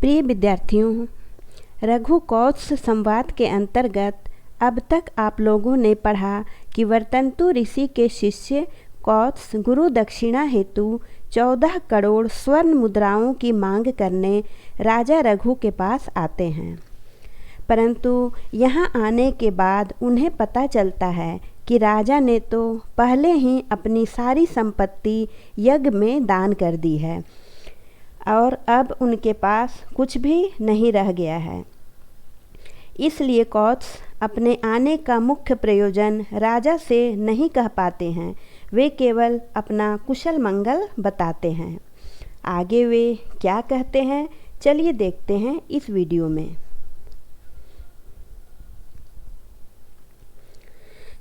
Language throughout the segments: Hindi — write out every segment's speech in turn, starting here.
प्रिय विद्यार्थियों, रघु कौत्स संवाद के अंतर्गत अब तक आप लोगों ने पढ़ा कि वर्तंतु ऋषि के शिष्य कौत्स गुरु दक्षिणा हेतु 14 करोड़ स्वर्ण मुद्राओं की मांग करने राजा रघु के पास आते हैं। परंतु यहाँ आने के बाद उन्हें पता चलता है कि राजा ने तो पहले ही अपनी सारी संपत्ति यज्ञ में दान कर दी है और अब उनके पास कुछ भी नहीं रह गया है। इसलिए कौत्स अपने आने का मुख्य प्रयोजन राजा से नहीं कह पाते हैं, वे केवल अपना कुशल मंगल बताते हैं। आगे वे क्या कहते हैं, चलिए देखते हैं इस वीडियो में।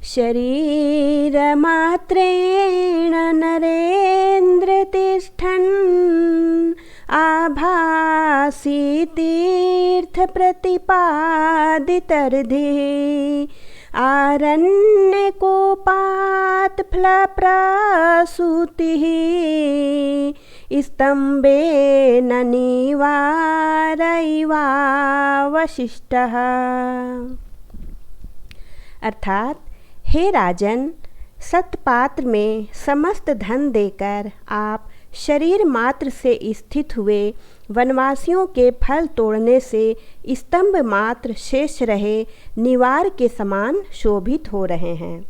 शरीरमात्रेण नरेन्द्र तिष्ठन् आभासी तीर्थ प्रतिपादितर्धि आरण्यकोपात् फलप्रसूतिः स्तम्भेन निवारयिवावशिष्टः। अर्थात, हे राजन, सतपात्र में समस्त धन देकर आप शरीर मात्र से स्थित हुए वनवासियों के फल तोड़ने से स्तंभ मात्र शेष रहे निवार के समान शोभित हो रहे हैं।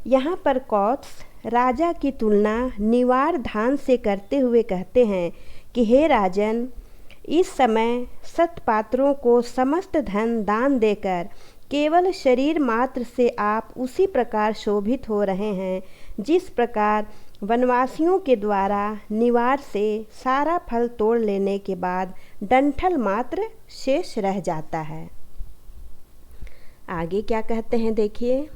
यहाँ पर कौत्स राजा की तुलना निवार धान से करते हुए कहते हैं कि हे राजन, इस समय सतपात्रों को समस्त धन दान देकर केवल शरीर मात्र से आप उसी प्रकार शोभित हो रहे हैं जिस प्रकार वनवासियों के द्वारा निवार से सारा फल तोड़ लेने के बाद डंठल मात्र शेष रह जाता है। आगे क्या कहते हैं देखिए।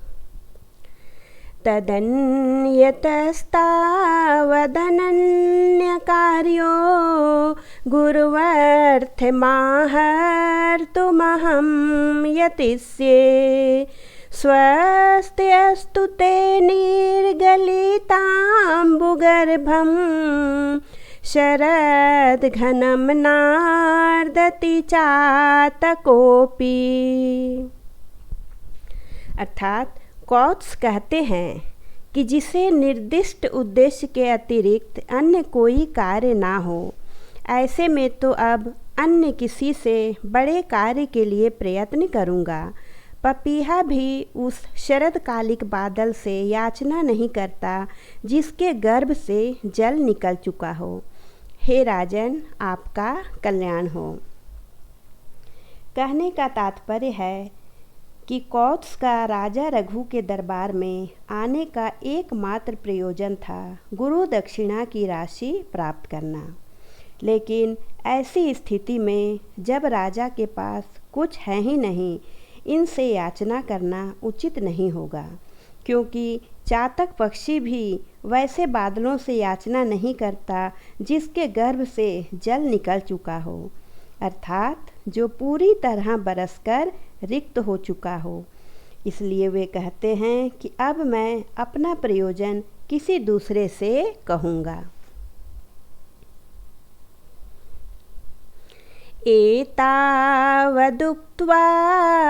तदन्यतस्तावदनन्य कार्यो गुरुवर्थमाहर्तुमहं यतिष्ये स्वस्त्यस्तु ते निर्गलिताम्बुगर्भं शरद्घनं नार्दति चातकोऽपि। अर्थात कौत्स कहते हैं कि जिसे निर्दिष्ट उद्देश्य के अतिरिक्त अन्य कोई कार्य ना हो, ऐसे में तो अब अन्य किसी से बड़े कार्य के लिए प्रयत्न करूँगा। पपीहा भी उस शरदकालिक बादल से याचना नहीं करता जिसके गर्भ से जल निकल चुका हो। हे राजन, आपका कल्याण हो। कहने का तात्पर्य है कि कौत्स का राजा रघु के दरबार में आने का एकमात्र प्रयोजन था गुरु दक्षिणा की राशि प्राप्त करना। लेकिन ऐसी स्थिति में जब राजा के पास कुछ है ही नहीं, इनसे याचना करना उचित नहीं होगा, क्योंकि चातक पक्षी भी वैसे बादलों से याचना नहीं करता जिसके गर्भ से जल निकल चुका हो, अर्थात जो पूरी तरह बरसकर रिक्त हो चुका हो। इसलिए वे कहते हैं कि अब मैं अपना प्रयोजन किसी दूसरे से कहूँगा। एतावदुक्त्वा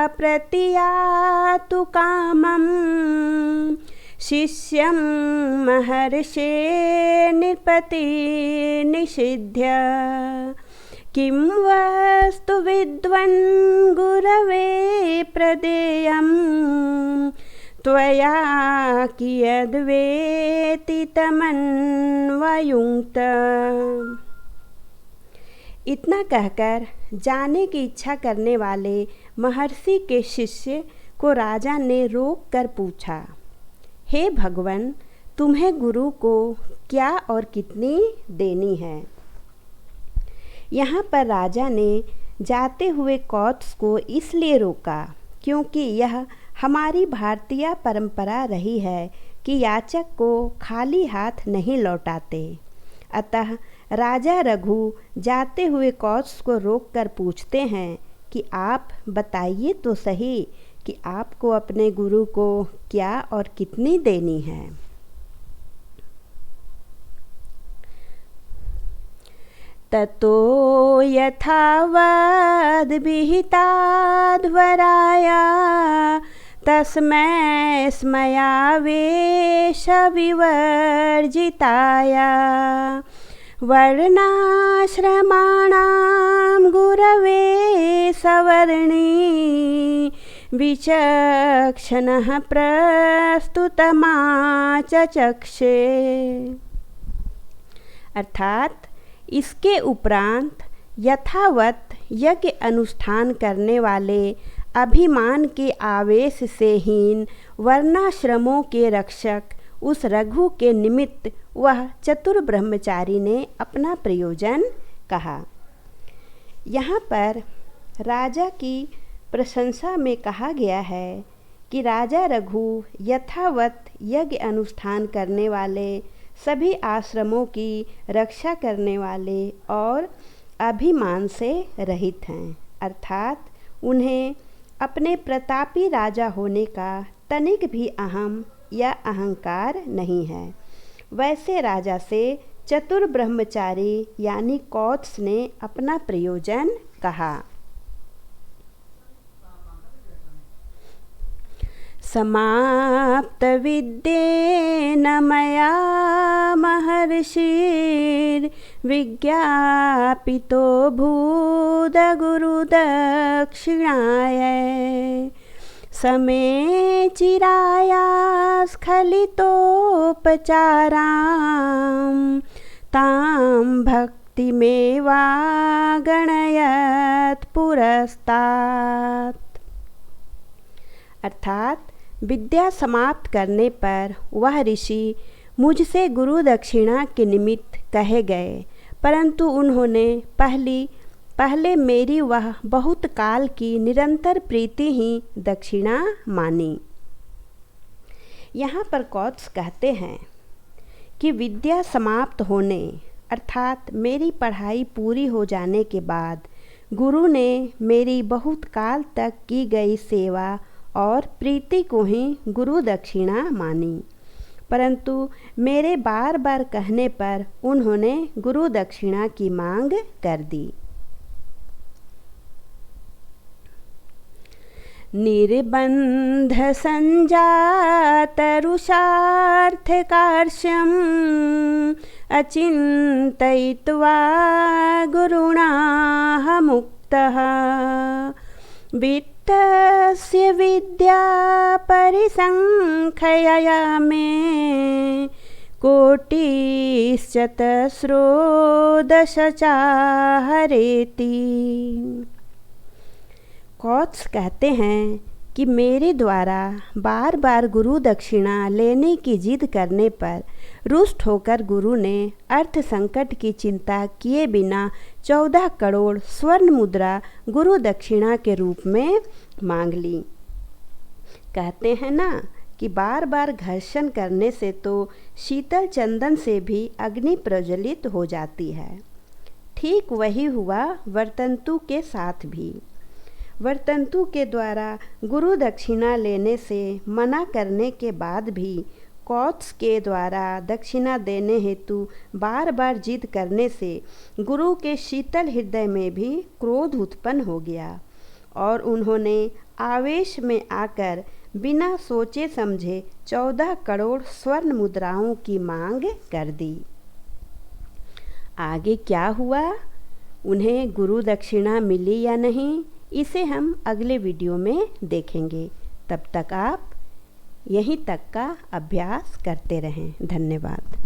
प्रतियातु कामं शिष्यं महर्षे नृपति निषिध्य किं वस्तु विद्वन् गुरवे प्रदेयं त्वया कियद्वेति तमन्वयुङ्क्त। इतना कहकर जाने की इच्छा करने वाले महर्षि के शिष्य को राजा ने रोक कर पूछा, हे भगवन, तुम्हें गुरु को क्या और कितनी देनी है। यहाँ पर राजा ने जाते हुए कौत्स को इसलिए रोका क्योंकि यह हमारी भारतीय परंपरा रही है कि याचक को खाली हाथ नहीं लौटाते। अतः राजा रघु जाते हुए कौत्स को रोककर पूछते हैं कि आप बताइए तो सही कि आपको अपने गुरु को क्या और कितनी देनी है। ततो यथावद् विहिताध्वराया तस्मै स्मयावेशविवर्जिताया वर्णाश्रमाणां गुरवे सवर्णी विचक्षणः प्रस्तुतमाचचक्षे। अर्थात इसके उपरांत यथावत यज्ञ अनुष्ठान करने वाले अभिमान के आवेश से हीन वर्णाश्रमों के रक्षक उस रघु के निमित्त वह चतुर ब्रह्मचारी ने अपना प्रयोजन कहा। यहाँ पर राजा की प्रशंसा में कहा गया है कि राजा रघु यथावत यज्ञ अनुष्ठान करने वाले, सभी आश्रमों की रक्षा करने वाले और अभिमान से रहित हैं, अर्थात उन्हें अपने प्रतापी राजा होने का तनिक भी अहम या अहंकार नहीं है। वैसे राजा से चतुर ब्रह्मचारी यानी कौत्स ने अपना प्रयोजन कहा। समाप्त विद्येन मया महर्षिर्विज्ञापितो भूद गुरुदक्षिणाय समे चिराया स्खलितोपचारां तां भक्तिमेवागणयत् पुरस्तात्। अर्थात विद्या समाप्त करने पर वह ऋषि मुझसे गुरु दक्षिणा के निमित्त कहे गए, परंतु उन्होंने पहले मेरी वह बहुत काल की निरंतर प्रीति ही दक्षिणा मानी। यहाँ पर कौत्स कहते हैं कि विद्या समाप्त होने अर्थात मेरी पढ़ाई पूरी हो जाने के बाद गुरु ने मेरी बहुत काल तक की गई सेवा और प्रीति को ही गुरु दक्षिणा मानी, परंतु मेरे बार बार कहने पर उन्होंने गुरु दक्षिणा की मांग कर दी। निर्बंध संजात रुषार्थकार्ष्यम् अचिन्तयित्वा गुरुणाः मुक्तः वित्तस्य विद्या परिसंख्यया मे कोटिश्चतस्रो दश चाहरेति। कौत्स कहते हैं कि मेरे द्वारा बार बार गुरु दक्षिणा लेने की जिद करने पर रुष्ट होकर गुरु ने अर्थ संकट की चिंता किए बिना 14 करोड़ स्वर्ण मुद्रा गुरु दक्षिणा के रूप में मांग ली। कहते हैं ना कि बार बार घर्षण करने से तो शीतल चंदन से भी अग्नि प्रज्वलित हो जाती है। ठीक वही हुआ वर्तंतु के साथ भी। वर्तंतु के द्वारा गुरु दक्षिणा लेने से मना करने के बाद भी कौत्स के द्वारा दक्षिणा देने हेतु बार बार जिद करने से गुरु के शीतल हृदय में भी क्रोध उत्पन्न हो गया और उन्होंने आवेश में आकर बिना सोचे समझे 14 करोड़ स्वर्ण मुद्राओं की मांग कर दी। आगे क्या हुआ, उन्हें गुरु दक्षिणा मिली या नहीं, इसे हम अगले वीडियो में देखेंगे। तब तक आप यहीं तक का अभ्यास करते रहें। धन्यवाद।